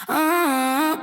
Burn.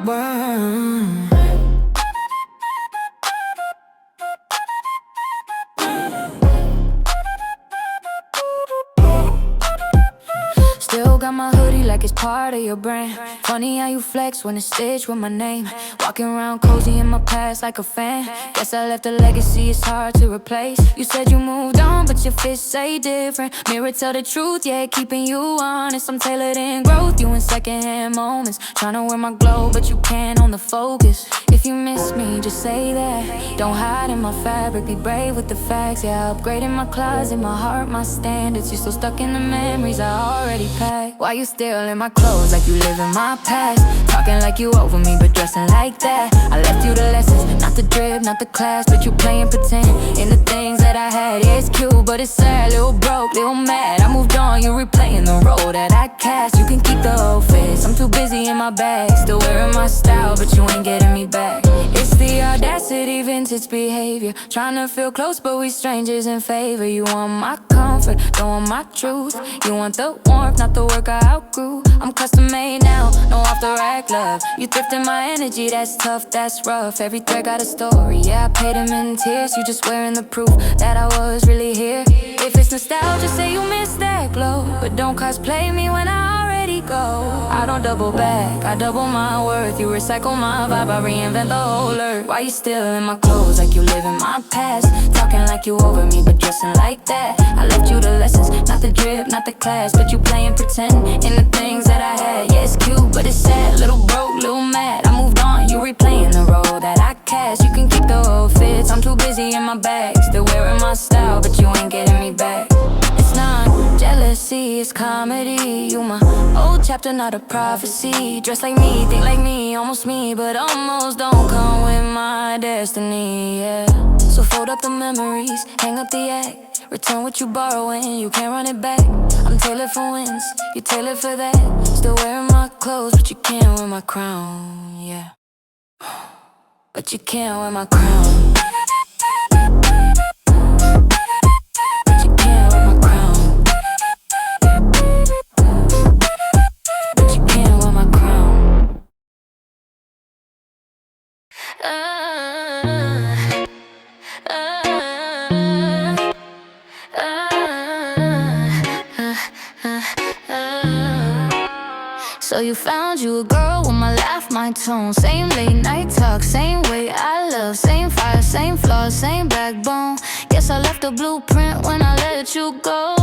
Still got my hoodie like it's part of your brand. Funny how you flex when it's stitched with my name. Walking around cozy in my past like a fan. Guess I left a legacy, it's hard to replace. You said you moved on, but your fists say different. Mirror tell the truth, yeah, keeping you honest. I'm tailored in growth, you in secondhand moments. Tryna wear my glow, but you can't on the focus. If you miss me, just say that. Don't hide in my fabric, be brave with the facts. Yeah, upgrading my closet, my heart, my standards. You're so stuck in the memories I already packed. Why you still in my clothes like you live in my past? Talking like you over me, but dressing like that. I left you the lessons, not the drip, not the class. But you playing pretend in the things that I had. Yeah, it's cute, but it's sad, little broke, little mad. I moved on, you replaying the role that I cast. You can keep the outfits, I'm too busy in my bag. Still wearing my style, but you ain't getting me back. It's the audacity, vintage behavior. Trying to feel close, but we strangers in favor. You want my comfort, don't want my truth. You want the warmth, not the work I outgrew. I'm custom made now, no off the rack love. You thrifting my energy, that's tough, that's rough. Every thread got a story, yeah, I paid them in tears. You just wearing the proof that I was really here. If it's nostalgia, say you miss that glow. But don't cosplay me when I already go. I don't double back, I double my worth. You recycle my vibe, I reinvent the whole earth. Why you still in my clothes like you live in my past? Talking like you over me, but dressing like that. I left you the lessons, not the drip, not the class. But you playing pretend in the things that I had. Yeah, it's cute, but it's sad, little broke, little mad. I moved on, you replaying the role that I cast. You can keep the old fits, I'm too busy in my bag. Still wearing my style, but you ain't getting me back. It's not jealousy, it's comedy. You my old chapter, not a prophecy. Dress like me, think like me, almost me, but almost don't come with my destiny, yeah. So fold up the memories, hang up the act. Return what you borrow and you can't run it back. I'm tailored for wins, you tailored for that. Still wearing my clothes, but you can't wear my crown, yeah. But you can't wear my crown. But you can't wear my crown. But you can't wear my crown. So you found you a girl with my laugh, my tone. Same late night talk, same way I love. Same fire, same flaws, same backbone. Guess I left a blueprint when I let you go.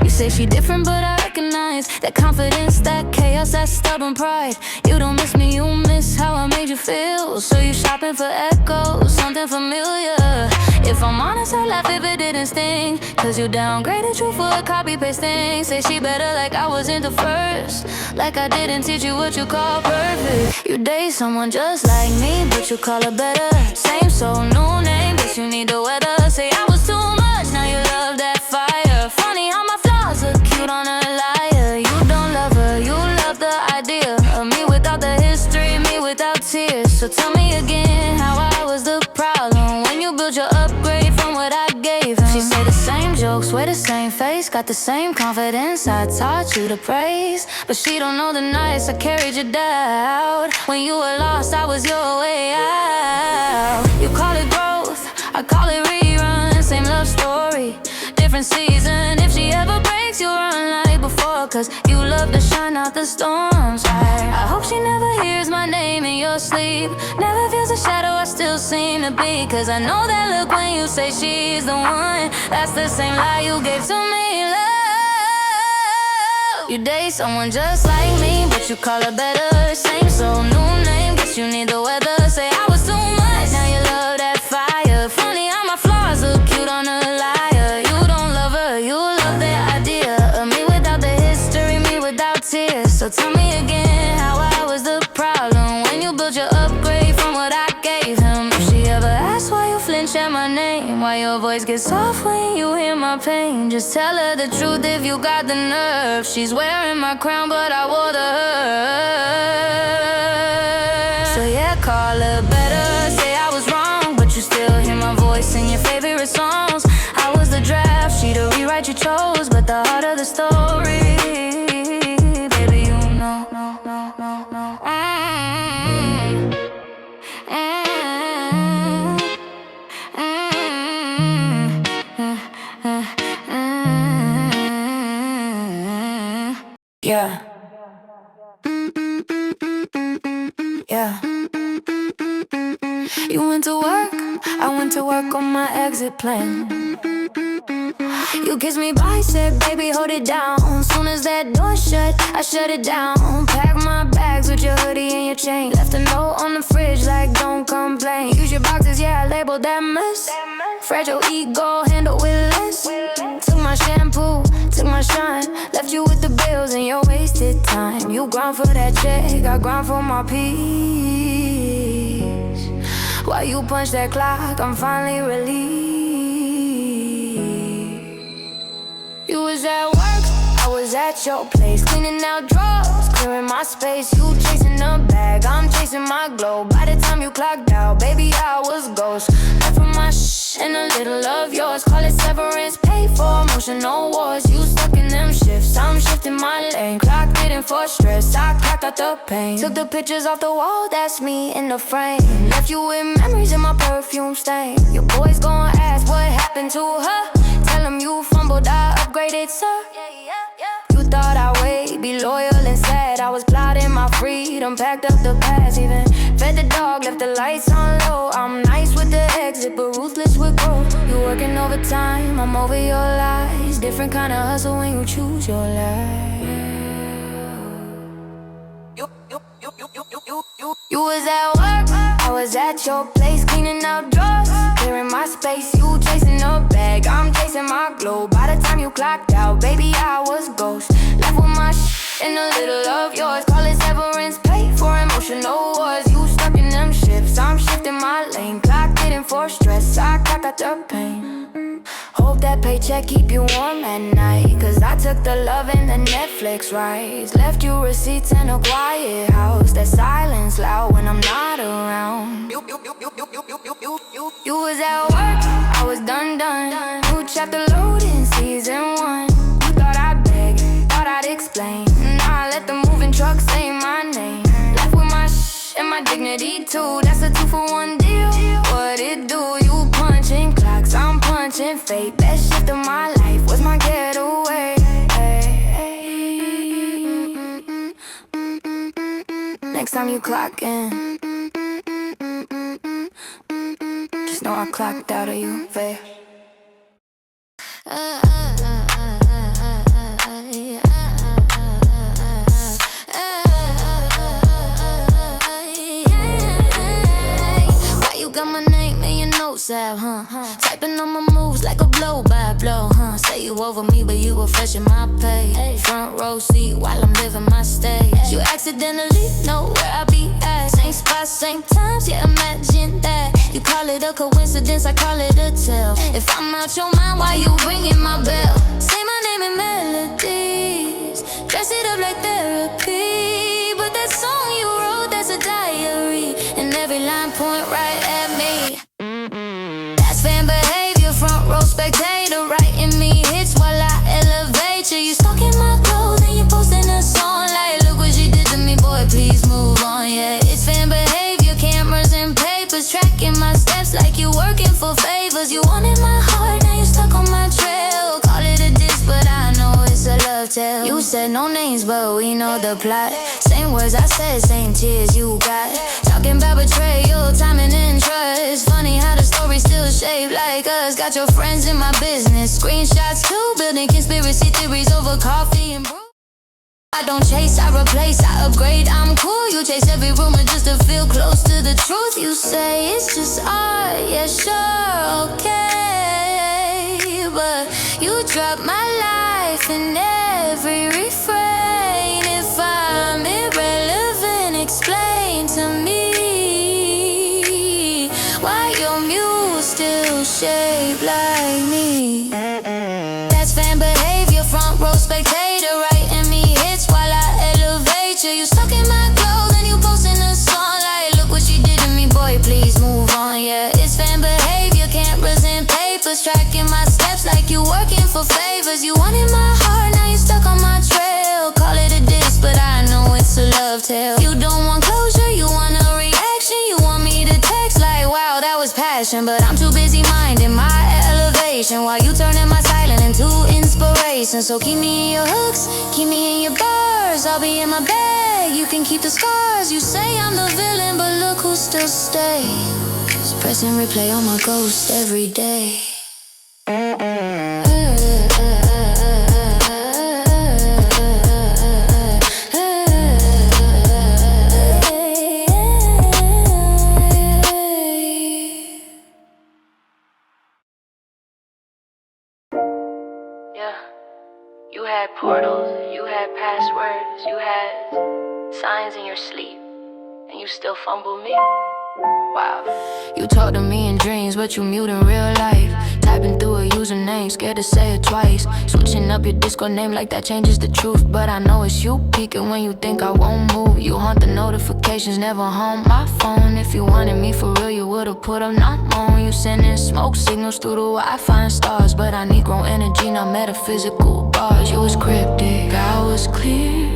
You say she different, but I recognize that confidence, that chaos, that stubborn pride. You don't miss me, you miss how I made you feel. So you shopping for echoes, something familiar. If I'm honest, I'd laugh if it didn't sting. Cause you downgraded you for a copy-paste thing. Say she better like I was into first. Like I didn't teach you what you call perfect. You date someone just like me, but you call her better. Same soul, new name, guess you need the weather. Say I was too much, now you love that fire. Funny how my flaws look cute on a liar. You don't love her, you love the idea of me without the history, me without tears. So tell me again how I was the problem when you built your upgrade from what I gave him. She say the same jokes, wear the same face, got the same confidence I taught you to praise. But she don't know the nights I carried you down. When you were lost, I was your way out. You call it growth, I call it rerun. Same love story, different season. If she ever breaks, you run like before. Cause you love to shine out the storms. I hope she never hears my name in your sleep. Never feels a shadow I still seem to be. Cause I know that look when you say she's the one. That's the same lie you gave to me, love. You date someone just like me, but you call her better. Same soul, new name, guess you need the weather. Say I was too much, now you love that fire. Funny how my flaws look cute on a liar. You don't love her, you love the idea of me without the history, me without tears. So tell me again how I was the problem when you built your upgrade from what I gave him. If she ever asks why you flinch at my name, why your voice gets soft when you hear my pain, just tell her the truth if you got the nerve. She's wearing my crown, but I wore the hurt. So yeah, call her better, say I was wrong, but you still hear my voice in your favorite songs. I was the draft, she the rewrite you chose, but the heart of the story, baby, you know. Yeah. Yeah. You went to work, I went to work on my exit plan. You kissed me bye, said baby hold it down. Soon as that door shut, I shut it down. Pack my bags with your hoodie and your chain. Left a note on the fridge like don't complain. Use your boxes, yeah, I labeled that mess. Fragile ego, handle with less. Took my shampoo, took my shine. Left you with the bills and your wasted time. You grind for that check, I grind for my peace. While you punch that clock, I'm finally relieved. You was at work, I was at your place. Cleaning out drawers, clearing my space. You chasing a bag, I'm chasing my glow. By the time you clocked out, baby, I was ghost. Left from my and a little of yours. Call it severance, pay for emotional wars. You stuck in them shifts, I'm shifting my lane. Clock didn't for stress, I clocked out the pain. Took the pictures off the wall, that's me in the frame. Left you with memories in my perfume stain. Your boys gon' ask what happened to her. Tell them you fumbled, I upgraded, sir. You thought I'd wait, be loyal and sad. I was plotting my freedom, packed up the past. Even fed the dog, left the lights on low. I'm nice with the exit, but ruthless with growth. You working overtime, I'm over your lies. Different kind of hustle when you choose your life. You was at work, I was at your place. Cleaning out drawers, clearing my space. You chasing a bag, I'm chasing my glow. By the time you clocked out, baby, I was ghost. Left with my and a little of yours. Call it severance, pay for emotional wars. You stuck in them shifts, I'm shifting my lane. Clock didn't for stress, I clocked out the pain. Hope that paycheck keep you warm at night, cause I took the love and the Netflix rights. Left you receipts in a quiet house. That silence loud when I'm not around. You was at work, I was done. New chapter loading, season 1. You thought I'd beg, thought I'd explain. Now I let the moving truck say my name. Left with my and my dignity too. That's a 2-for-1 deal. What it do? You punching clocks, I'm punching fate. Best shift of my life was my getaway. Next time you clock in, just know I clocked out of you, babe. Got my name in your notes app, Typing on my moves like a blow by blow, Say you over me, but you were fresh in my pay. Front row seat while I'm living my stage. You accidentally know where I be at. Same spot, same times, yeah, imagine that. You call it a coincidence, I call it a tell. If I'm out your mind, why you ringing my bell? Say my name in melodies, dress it up like therapy. But that song you wrote, that's a diary, and every line point right at me. That's fan behavior, front row spectator, writing me hits while I elevate you. You stalking my clothes and you posting a song like, look what you did to me, boy, please move on. Yeah, it's fan behavior, cameras and papers, tracking my steps like you working for favors. You wanted my heart, now you stuck on my trail. Call it a diss, but I know it's a love tale. You said no names, but we know the plot. Same words I said, same tears you got. Talking about betrayal, timing and trust. Funny how the story still shaped like us. Got your friends in my business, screenshots too. Building conspiracy theories over coffee and brew. I don't chase, I replace, I upgrade, I'm cool. You chase every rumor just to feel close to the truth. You say it's just art, yeah sure, okay. But you drop my life in every refrain. If I'm irrelevant, explain to me why your muse still shaped like me. That's fan behavior, front row spectator, writing me hits while I elevate you. You stuck in my clothes and you posting a song like, look what you did to me, boy, please move on. Yeah, it's fan behavior, cameras and papers, tracking my steps like you working for favors. You wanted my heart, now you stuck on my trail. Call it a diss, but I know it's a love tale. You don't want closure, you want a reaction. You want me to text like, wow, that was passion. But I'm too busy minding my elevation while you turning my silence into inspiration. chasing. So keep me in your hooks, keep me in your bars. I'll be in my bag, you can keep the scars. You say I'm the villain, but look who still stays. Pressing replay on my ghost every day. You had portals, you had passwords, you had signs in your sleep, and you still fumble me. Wow. You talk to me in dreams, but you mute in real life. Typing through a username, scared to say it twice. Switching up your Discord name like that changes the truth. But I know it's you peeking when you think I won't move. You haunt the notifications, never home my phone. If you wanted me for real, you would've put up not on. You sending smoke signals through the Wi-Fi and stars. But I need grown energy, not metaphysical bars. You was cryptic, I was clear.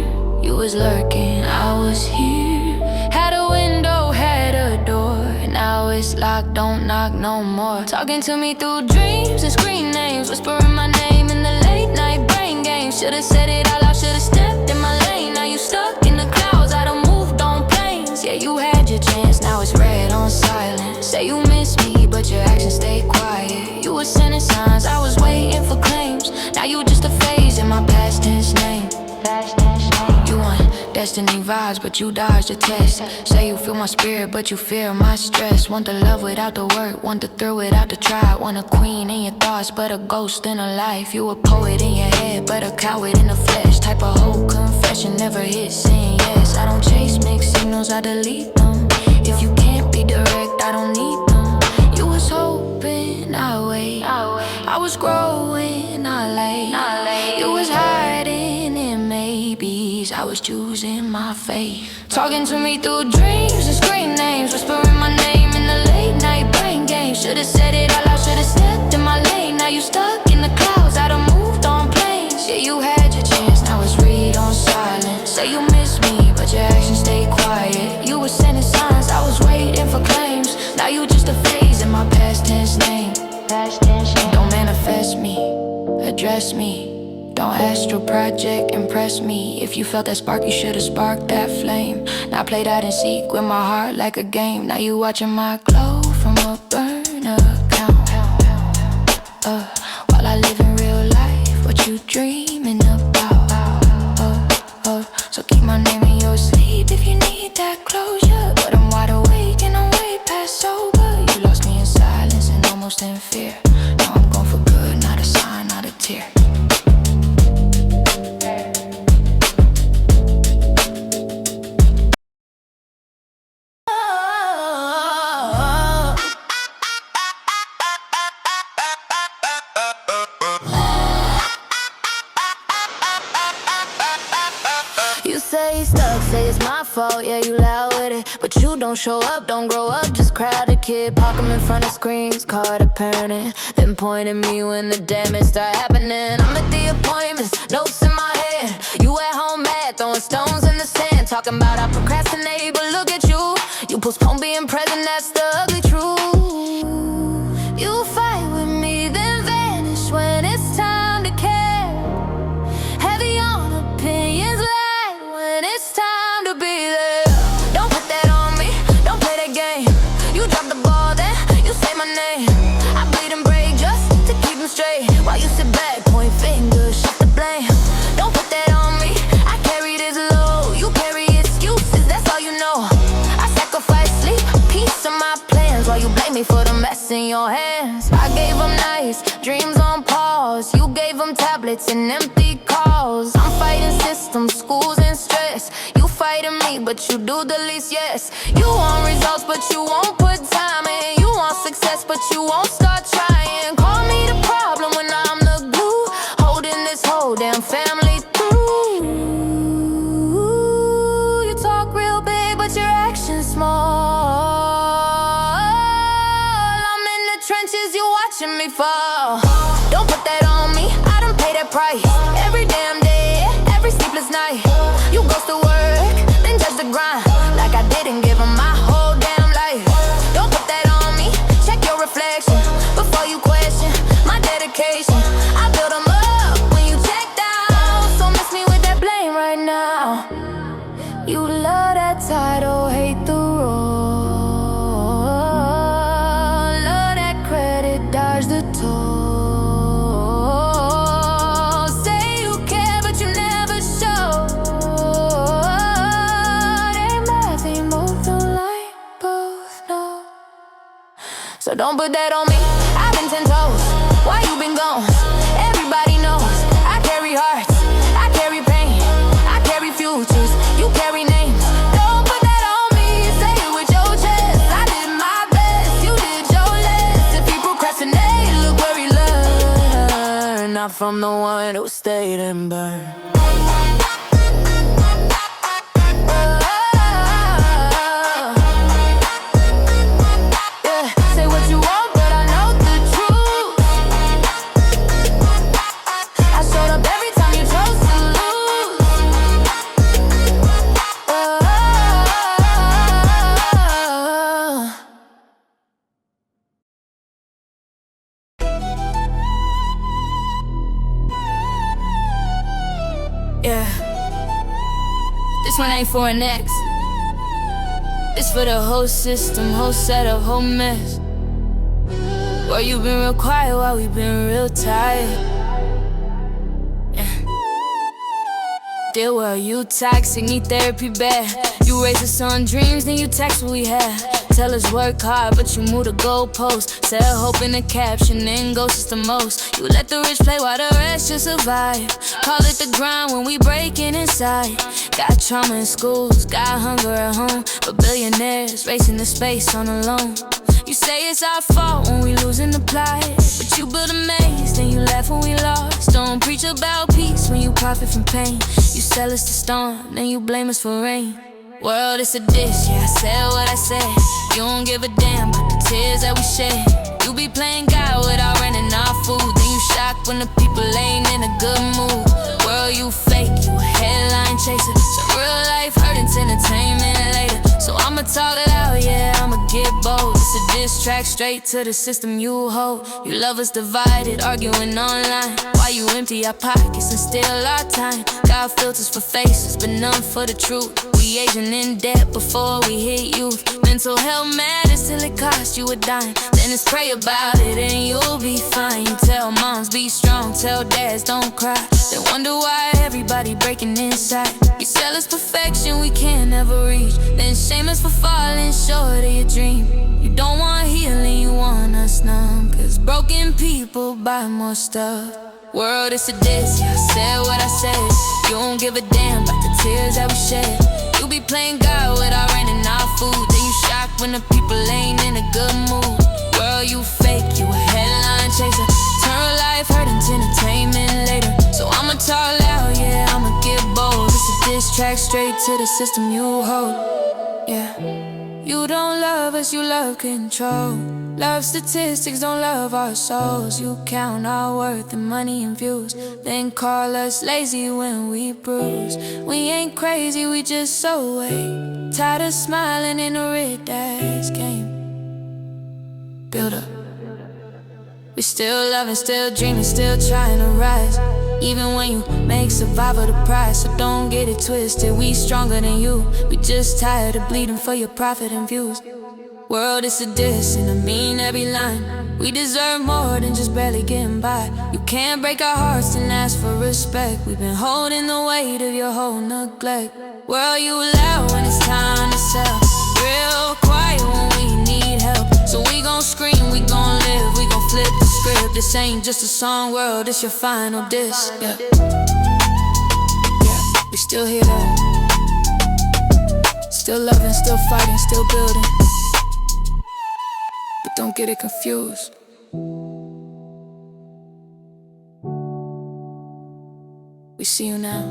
You was lurking, I was here. Had a window, had a door. Now it's locked, don't knock no more. Talking to me through dreams and screen names, whispering my name in the late night brain games. Should've said it all out, should've stepped in my lane. Now you stuck in the clouds, I done moved on planes. Yeah, you had your chance, now it's red on silent. Say you miss me, but your actions stay quiet. You were sending signs, I was waiting for claims. Now you just a phase in my past tense name. You want destiny vibes, but you dodged the test. Say you feel my spirit, but you fear my stress. Want the love without the work, want the thrill without the try. Want a queen in your thoughts, but a ghost in a life. You a poet in your head, but a coward in the flesh. Type of whole confession, never hit saying yes. I don't chase mixed signals, I delete them. If you can't be direct, I don't need them. You was hoping, I wait. I was growing, I late. You was hiding in maybes, I was choosing my fate. Talking to me through dreams and screen names, whispering my name in the late night brain games. Should've said it all out, should've stepped in my lane. Now you stuck in the clouds, I done moved on planes. Yeah, you had your chance, now it's read on silent. Say you miss me, but your actions stay quiet. You were sending signs, I was waiting for claims. Now you just a phase in my past tense name. Don't manifest me, address me. Don't astral project, impress me. If you felt that spark, you should've sparked that flame. Now play that and seek with my heart like a game. Now you watching my glow from a burner account. While I live in real life, what you dreaming about? So keep my name in your sleep if you need that closure. But I'm wide awake and I'm way past sober. You lost me in silence and almost in fear. Now I'm gone for good, not a sign, not a tear. You say stuck, say it's my fault, yeah, you loud with it. But you don't show up, don't grow up, just crowd a kid. Park 'em in front of screens, call a parent. Then point at me when the damage start happening. I'm at the appointments, notes in my head. You at home mad, throwing stones in the sand. Talking about I procrastinate, but look at you. You postpone being present, that's the ugly truth. You fight with me, then vanish when it's time to care. Heavy on opinions, when it's time to be there. Don't put that on me, don't play that game. You drop the ball, then you say my name. I bleed and break just to keep them straight. While you sit back, point fingers, shift the blame. Don't put that on me, I carry this load. You carry excuses, that's all you know. I sacrifice sleep, peace of my plans, while you blame me for the mess in your hands. I gave them nights, dreams on pause. You gave them tablets and empty calls. I'm fighting systems, schools and stress. You fighting me, but you do the least, yes. You want results, but you won't put time in. You want success, but you won't start trying. Call me the problem when I'm the glue, holding this whole damn family through. You talk real big, but your actions small. I'm in the trenches, you watching me fall. Don't put that on me, I done pay that price. Every damn day, every sleepless night. You goes to work, then judge the grind. Like I didn't give him my whole damn life. Don't put that on me, check your reflection before you question my dedication. I build them up when you check You love that title, hate the roll. Love that credit, dodge the toll. Say you care, but you never show. Ain't math, ain't both don't like both, no. So don't put that on me. I've been 10 toes. Why you been gone? Everybody knows I carry hearts, I carry pain, I carry futures, you carry names. Don't put that on me, say it with your chest. I did my best, you did your less. If you procrastinate, look where he learned. Not from the one who stayed and burned. Yeah, this one ain't for an ex. It's for the whole system, whole setup, whole mess. Where you been real quiet while we been real tired. Yeah. Deal well, you toxic, need therapy bad. You raise us on dreams, then you text what we have. Tell us work hard, but you move the goalpost. Sell hope in the caption, then ghost is the most. You let the rich play while the rest just survive. Call it the grind when we breaking inside. Got trauma in schools, got hunger at home, but billionaires racing the space on a loan. You say it's our fault when we losing the plot, but you build a maze, then you laugh when we lost. Don't preach about peace when you profit from pain. You sell us the storm, then you blame us for rain. World, it's a dish, yeah, I said what I said. You don't give a damn about the tears that we shed. You be playing God without renting our food, then you shocked when the people ain't in a good mood. World, you fake, you a headline chaser. So real life hurting's entertainment later. So I'ma talk it out, yeah, I'ma get bold. It's a diss track straight to the system you hold. You love us divided, arguing online. Why you empty our pockets and steal our time? Got filters for faces, but none for the truth. We aging in debt before we hit youth. Mental health matters till it costs you a dime. Then it's pray about it and you'll be fine. You tell moms be strong, tell dads don't cry. They wonder why everybody breaking inside. You sell us perfection we can't ever reach, then shame us for falling short of your dream. You don't want healing, you want us numb, cause broken people buy more stuff. World, it's a diss, yeah, I said what I said. You don't give a damn about the tears that we shed. You be playing God without renting our food, then you shocked when the people ain't in a good mood. World, you fake, you a headline chaser. Turn real life hurt into entertainment later. So I'ma talk loud, yeah, I'ma get bold. It's a diss track straight to the system you hold. Yeah. You don't love us, you love control. Love statistics, don't love our souls. You count our worth in money and views, then call us lazy when we bruise. We ain't crazy, we just so way tired of smiling in a red dash game. Build up. We still loving, still dreaming, still trying to rise. Even when you make survival the price, so don't get it twisted, we stronger than you. We just tired of bleeding for your profit and views. World, it's a diss, and I mean every line. We deserve more than just barely getting by. You can't break our hearts and ask for respect. We've been holding the weight of your whole neglect. World, you loud when it's time to sell, real quiet when we need help. So we gon' scream, we gon' live, we gon' flip the script. This ain't just a song, world, it's your final diss. Yeah, we still here though. Still loving, still fighting, still building. But don't get it confused. We see you now.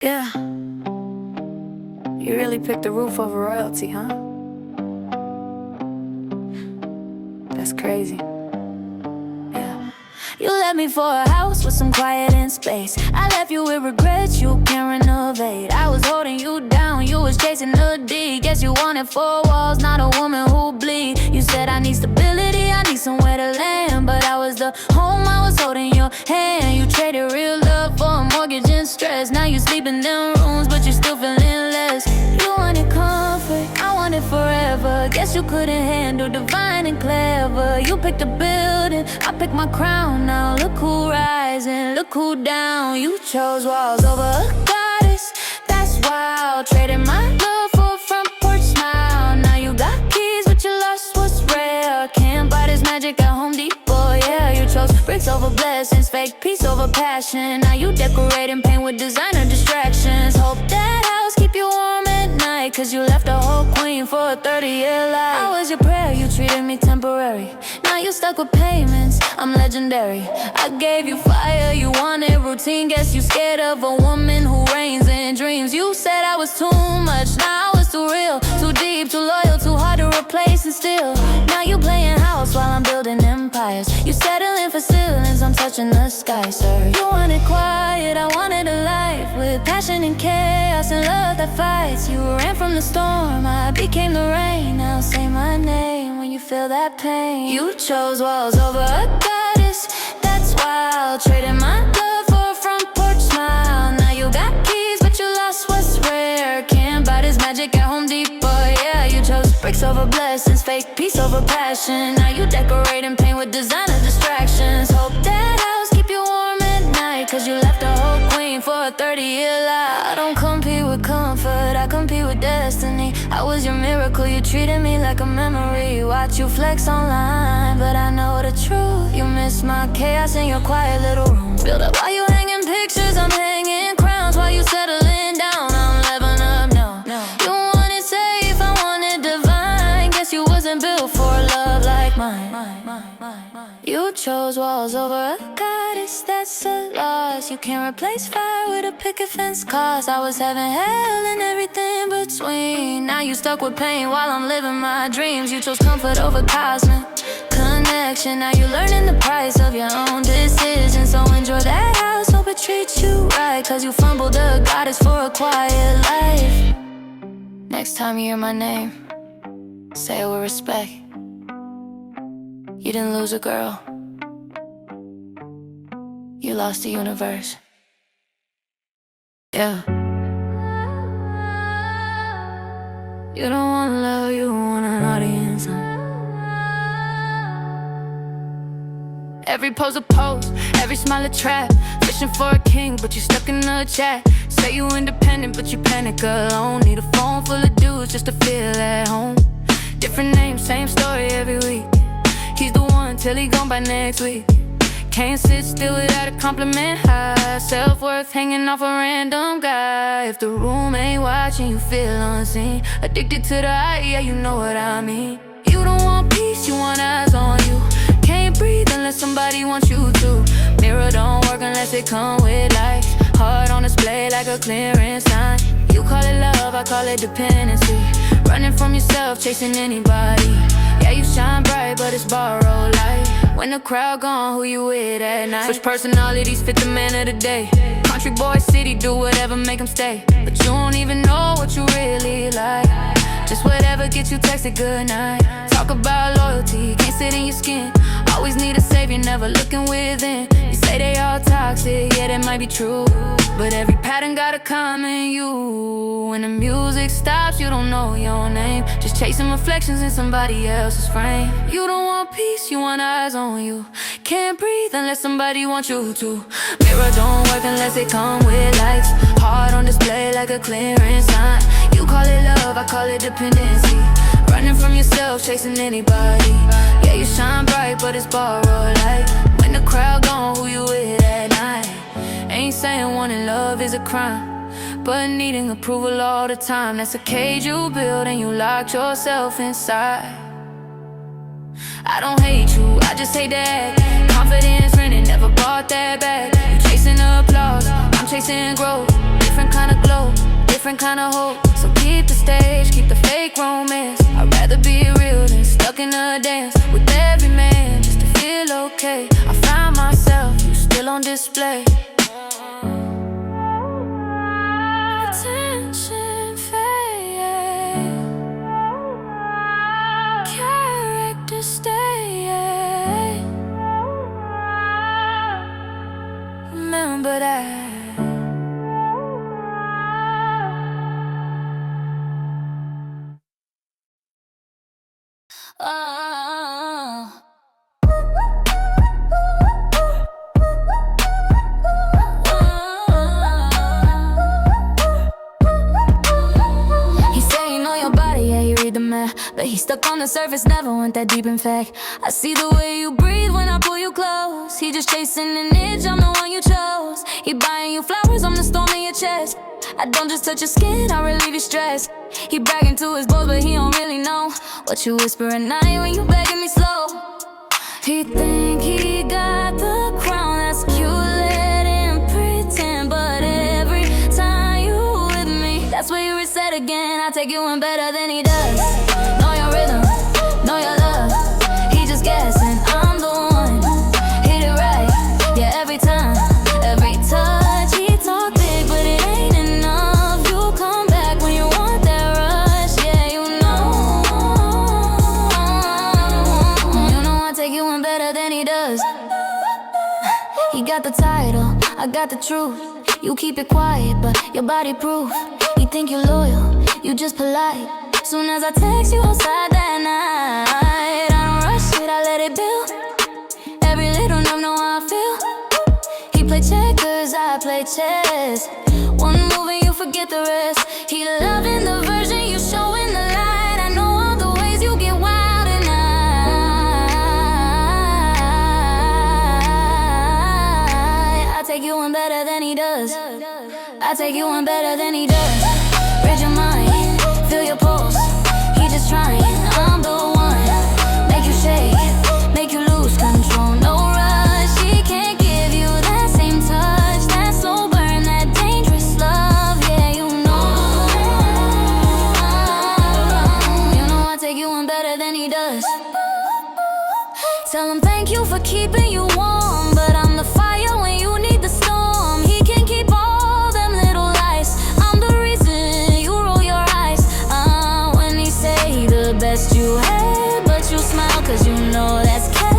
Yeah. You really picked the roof over royalty, huh? That's crazy. Yeah. You left me for a house with some quiet and space. I left you with regrets you can't renovate. I was holding you down, you was chasing the D. Guess you wanted 4 walls, not a woman who bleed. You said I need stability, I need somewhere to land, but I was the the home I was holding your hand. You traded real love for a mortgage and stress. Now you sleep in them rooms, but you still feeling less. You wanted comfort, I wanted forever. Guess you couldn't handle divine and clever. You picked a building, I picked my crown. Now look who rising, look who down. You chose walls over a goddess, that's wild. Traded my love for a front porch smile. Now you got keys, but you lost what's rare. Can't buy this magic at Home Depot, yeah. You chose bricks over blessings, fake peace over passion. Now you decorate and paint with designer distractions. Hope that house keep you warm at night, cause you left a whole queen for a 30-year life. I was your prayer, you treated me temporary. Now you stuck with payments, I'm legendary. I gave you fire, you wanted routine. Guess you scared of a woman who reigns in dreams. You said I was too much, now I was too real. Too deep, too loyal, too hard to replace and steal. Now you playing house while I'm building empires. You settling for ceilings, I'm touching the sky, sir. You wanted quiet, I wanted a life with passion and chaos and love that fights. You ran from the storm, I became the rain. Now say my name when you feel that pain. You chose walls over a goddess, that's wild. Traded my love for a front porch smile. Now you got keys, but you lost what's rare. Can't buy this magic at Home Depot, yeah. You chose bricks over blessings, fake peace over passion. Now you decorate and paint with designer distractions. Hope that house keep you warm at night, cause you left a whole queen for a 30-year life. I don't compete with comfort, I compete with destiny. I was your miracle, you treated me like a memory. Watch you flex online, but I know the truth. You miss my chaos in your quiet little room. Build up while you hanging pictures, I'm hanging crowns. While you settling down, I'm leveling up now. You wanted safe, I wanted divine. Guess you wasn't built for a love like mine. You chose walls over a goddess, that's a loss. You can't replace fire with a picket fence cause. I was having hell and everything between. Now you stuck with pain while I'm living my dreams. You chose comfort over cosmic connection. Now you learning the price of your own decisions. So enjoy that house, hope it treats you right, cause you fumbled the goddess for a quiet life. Next time you hear my name, say it with respect. You didn't lose a girl, you lost the universe. Yeah. You don't want love, you want an audience. Every pose a pose, every smile a trap. Fishing for a king, but you stuck in a chat. Say you independent, but you panic alone. Need a phone full of dudes just to feel at home. Different names, same story every week. He's the one till he gone by next week. Can't sit still without a compliment. High self-worth hanging off a random guy. If the room ain't watching, you feel unseen. Addicted to the eye, yeah, you know what I mean. You don't want peace, you want eyes on you. Can't breathe unless somebody wants you to. Mirror don't work unless it come with lights. Heart on display like a clearance sign. You call it love, I call it dependency. Running from yourself, chasing anybody. Yeah, you shine bright, but it's borrowed light. When the crowd gone, who you with at night? Switch personalities, fit the man of the day. Country boy, city, do whatever, make him stay. But you don't even know what you really like. Just whatever gets you texted goodnight. Talk about loyalty, can't sit in your skin. Always need a savior, never looking within. You say they all toxic, yeah, that might be true. But every pattern gotta come in you. When the music stops, you don't know your name. Just chasing reflections in somebody else's frame. You don't want peace, you want eyes on you. Can't breathe unless somebody wants you to. Mirror don't work unless it come with lights. Heart on display like a clearance sign. You call it love, I call it dependency. Running from yourself, chasing anybody. Yeah, you shine bright, but it's borrowed light. When the crowd gone, who you with at night? Ain't saying wanting love is a crime, but needing approval all the time. That's a cage you build and you locked yourself inside. I don't hate you, I just hate that. Confidence running, never bought that back. You chasing applause, I'm chasing growth. Different kind of glow, different kind of hope. So keep the stage, keep the fake romance. I'd rather be real than stuck in a dance with every man just to feel okay. I find myself, you still on display. Attention fade, character stay. Oh. He say he know your body, yeah, he read the map, but he stuck on the surface, never went that deep in fact. I see the way you breathe when I pull you close. He just chasing an itch, I'm the one you chose. He buying you flowers, I'm the storm in your chest. I don't just touch your skin, I relieve your stress. He bragging to his boys, but he don't really know what you whisper at night when you begging me slow. He think he got the crown, that's cute, let him pretend. But every time you with me, that's where you reset again. I take you in better than he does. Know your rhythm, know your love. He just guessing, I'm the one. Hit it right, yeah, every time, every touch. He talk big, but it ain't enough. You come back when you want that rush, yeah, you know. You know I take you in better than he does. He got the title, I got the truth. You keep it quiet, but your body proof. He think you loyal, you just polite. Soon as I text you outside that night, I don't rush it, I let it build. Every little nerve know how I feel. He play checkers, I play chess. One move and you forget the rest. He loving the version you show in the light. I know all the ways you get wild at night. I take you in better than he does. I take you in better than he does. Read your mind, feel your pulse. He just trying, I'm the one. Make you shake, make you lose control. No rush, he can't give you that same touch. That slow burn, that dangerous love, yeah, you know. You know I take you in better than he does. Tell him thank you for keeping you warm, but I'm the fire when you need the storm. He can keep all them little lies. I'm the reason you roll your eyes when he say the best you had, but you smile cause you know that's care.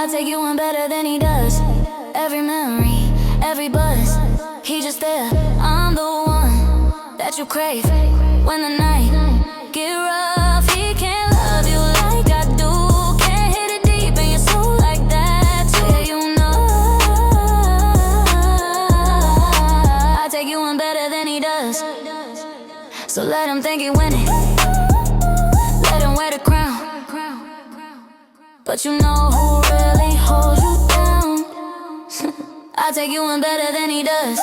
I take you in better than he does. Every memory, every buzz, he just there. I'm the one that you crave when the night get rough. He can't love you like I do. Can't hit it deep in your soul like that too. Yeah, you know I take you in better than he does. So let him think he winning, let him wear the crown. But you know who really holds you down. I take you in better than he does.